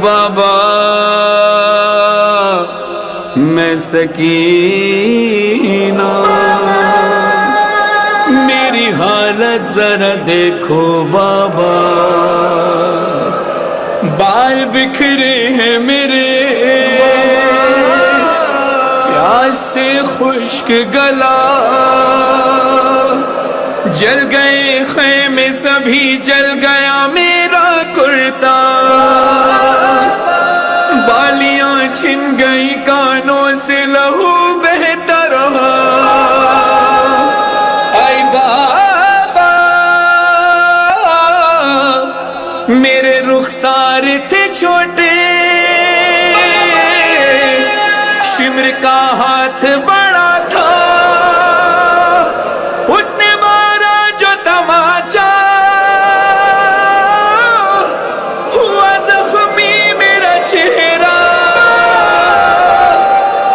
بابا میں سکینہ، میری حالت ذرا دیکھو بابا، بال بکھرے ہیں میرے، پیاس سے خشک گلا، جل گئے خیمے سبھی، جل گیا میرا کرتا، بالیاں چھن گئی کانوں سے، لہو بہتا رہا، اے بابا میرے رخسار تھے چھوٹے، شمر کا ہاتھ بڑا تھا، اس نے مارا جو تماچا، ہوا زخمی میرا چہرہ،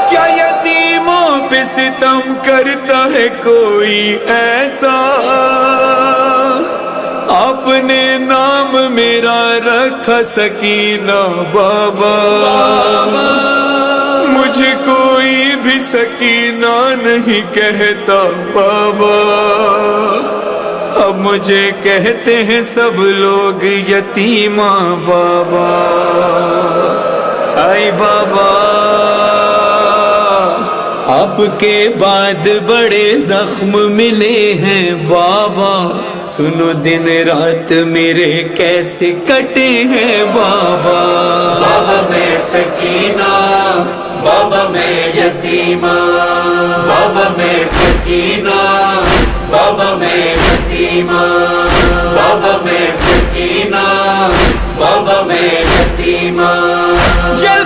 کیا یتیموں پہ ستم کرتا ہے کوئی ایسا، آپ نے نام میرا رکھا سکینہ بابا، مجھے کوئی بھی سکینہ نہیں کہتا بابا، اب مجھے کہتے ہیں سب لوگ یتیمہ بابا، اے بابا آپ کے بعد بڑے زخم ملے ہیں بابا، سنو دن رات میرے کیسے کٹے ہیں بابا، بابا میں سکینہ، بابا میں یتیمہ، بابا میں سکینہ، بابا میں یتیمہ، بابا میں سکینہ، بابا میں یتیمہ، جل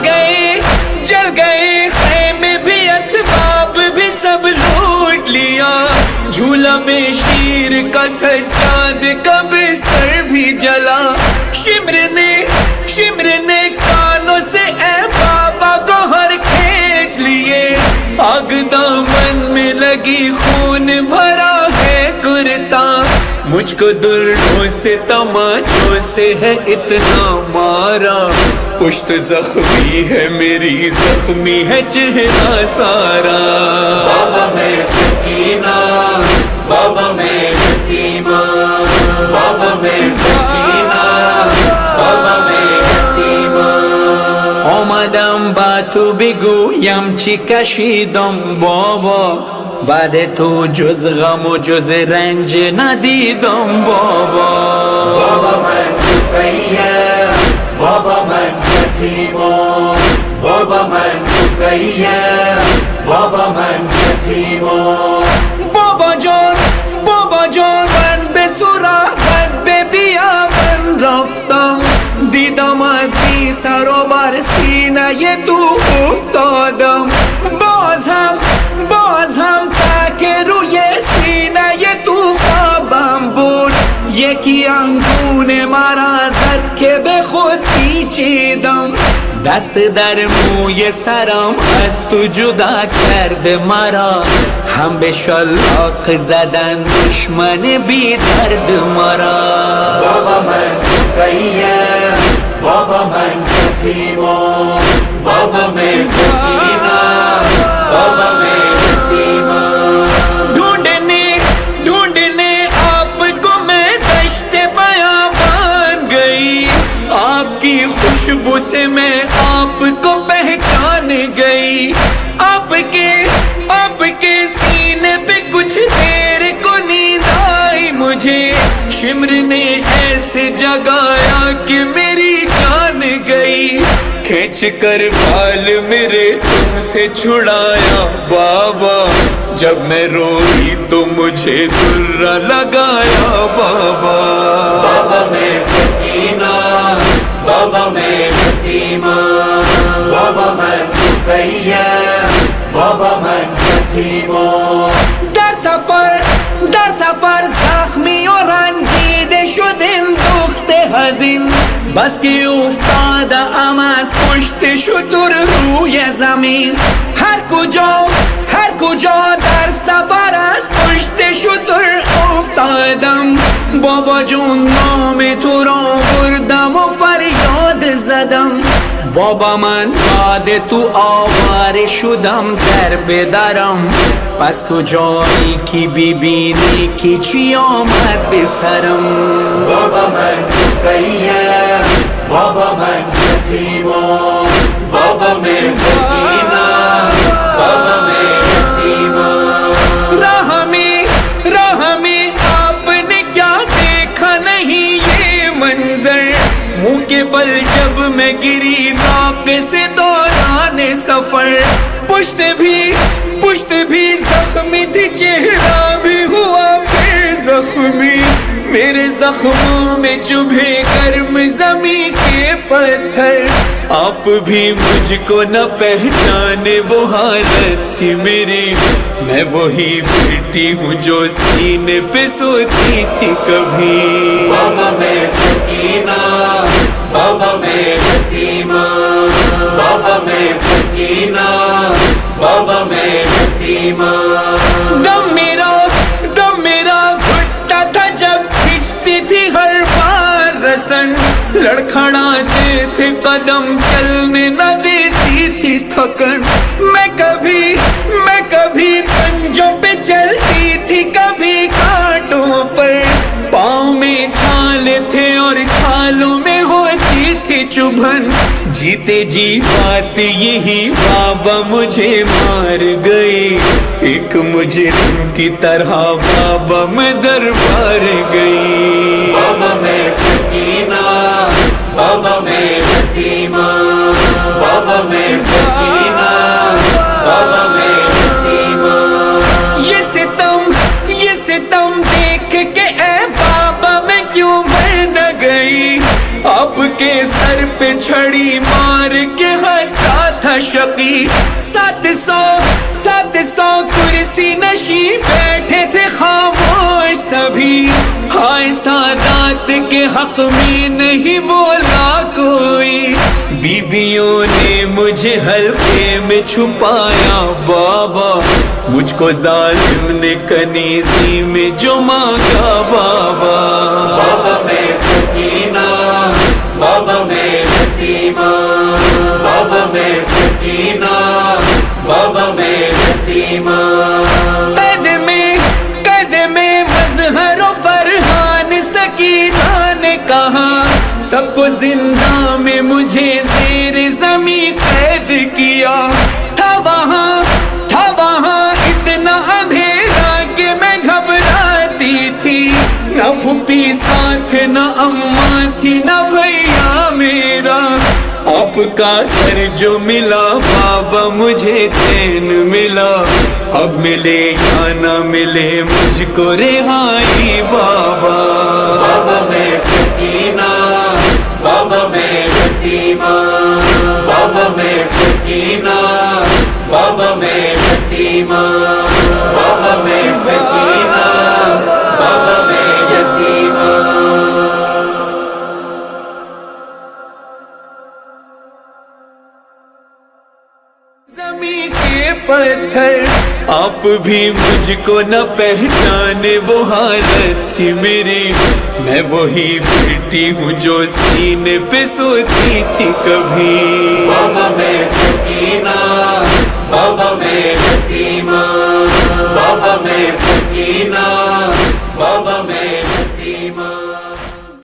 گئے خیمے بھی، اسباب بھی سب لوٹ لیا، جھولا میں شیر کا سجاد کا بستر بھی جلا، شمر نے کانوں سے اے بابا گوہر کھینچ لیے، آگ دامن میں لگی، خون بھرا ہے کرتا، مجھ کو درڑوں سے تماچوں سے ہے اتنا مارا، پشت زخمی ہے میری، زخمی ہے چہرہ سارا، بابا میں سکینہ، بابا میں یتیمہ، بابا میں سکینہ، بابا میں یتیمہ، آمدم با تو بگویم چی کشیدم بابا، بعد تو جز غم و جز رنج ندیدم بابا، بابا من مقیم، بابا من یتیمہ، بابا من مقیم، بابا من یتیمہ، بابا جان من به سراغت به بیابان رفتم، دیدم بی سر و بر سینه تو افتادم، باز هم تک روی سینه تو خوابم بود، یکی انگون مرا زد که به خود پیچیدم، دست در موی سرم از تو جدا کرد مرا، هم به شلاق زدن دشمن بی درد مرا، بابا من مقیم، بابا من یتیمہ، بابا میں سکینہ، بابا میں یتیمہ، ڈھونڈنے آپ کو میں دشت بیابان گئی، آپ کی خوشبو سے میں آپ کو پہچان گئی، آپ کے سینے پہ کچھ دیر کو نیند آئی مجھے، شمر نے ایسے جگایا کہ میری جان گئی، کھینچ کر بال میرے تم سے چھڑایا بابا، جب میں روئی تو مجھے درہ لگایا بابا، بابا میں سکینہ، بابا میں یتیمہ، بابا من مقیم، بابا من یتیمہ، در سفر زخمی و رنجیده شدیم دخت حزین، بس که افتاده ام از پشت شتر روی زمین، هر کجا در سفر از پشت شتر افتادم، بابا جون نام تو را بردم و فریاد زدم، زدم بابا من بعد تو آواره شدم در بدرم پس کجایی که ببینی که چی آمد به سرم بابا من رقیه بابا من یتیمم بابا میں سکینہ بابا میں یتیمم راہ میں آپ نے کیا دیکھا نہیں یہ منظر منہ کے بل جب میں گری ناک سے دوران سفر پشت بھی زخمی تھی چہرہ بھی ہوا پھر زخمی میرے زخموں میں چبھے گرم زمیں کے پتھر آپ بھی مجھ کو نہ پہچانے وہ حالت تھی میری میں وہی بیٹی ہوں جو سینے پہ سوتی تھی کبھی بابا میں سکینہ بابا میں یتیمم بابا میں سکینہ بابا میں یتیمم دم میرا گھٹتا تھا جب کھینچتی تھی ہر بار رسن لڑکھڑاتے تھے قدم چلنے نہ دیتی تھی تھکن میں کبھی پنجوں پہ چلتی تھی کبھی کانٹوں پر پاؤں میں چھال تھے اور چھالوں میں ہوتی تھی چبھن جیتے جی بات یہی بابا مجھے مار گئی ایک مجرم کی طرح بابا میں دربار گئی بابا میں سکینہ بابا میں یتیمم بابا میں سکینہ بابا میں یتیمم یہ ستم دیکھ کے اے بابا میں کیوں مر نہ گئی آپ کے سر پہ چھڑی مار کے ہنستا تھا شقی 700 کرسی نشیں بیٹھے تھے خاموش سبھی ہائے سادات کے حق میں نہیں بولا کوئی بیویوں نے مجھے حلقے میں چھپایا بابا مجھ کو ظالم نے کنیزی میں جو مانگا بابا بابا میں سکینہ بابا میں یتیمم بابا میں سکینہ بابا میں یتیمم قید میں مظہر و فرحان سکینہ نے کہا سب کو زندہ میں مجھے زیر زمین قید کیا تھا وہاں اتنا اندھیرا کہ میں گھبراتی تھی نہ پھوپھی ساتھ نہ اماں تھی نہ بھیا میرا آپ کا سر جو ملا بابا مجھے چین ملا اب ملے یا نہ ملے مجھ کو رہائی بابا بابا میں سکینہ بابا میں یتیمم بابا میں سکینہ بابا میں یتیمم بابا میں سکینہ بابا میں یتیمم زمین کے پتھر آپ بھی مجھ کو نہ پہچانے وہ حالت تھی میری میں وہی بیٹی ہوں جو سینے پہ سوتی تھی کبھی بابا میں سکینہ بابا میں یتیمم بابا میں سکینہ بابا میں یتیمم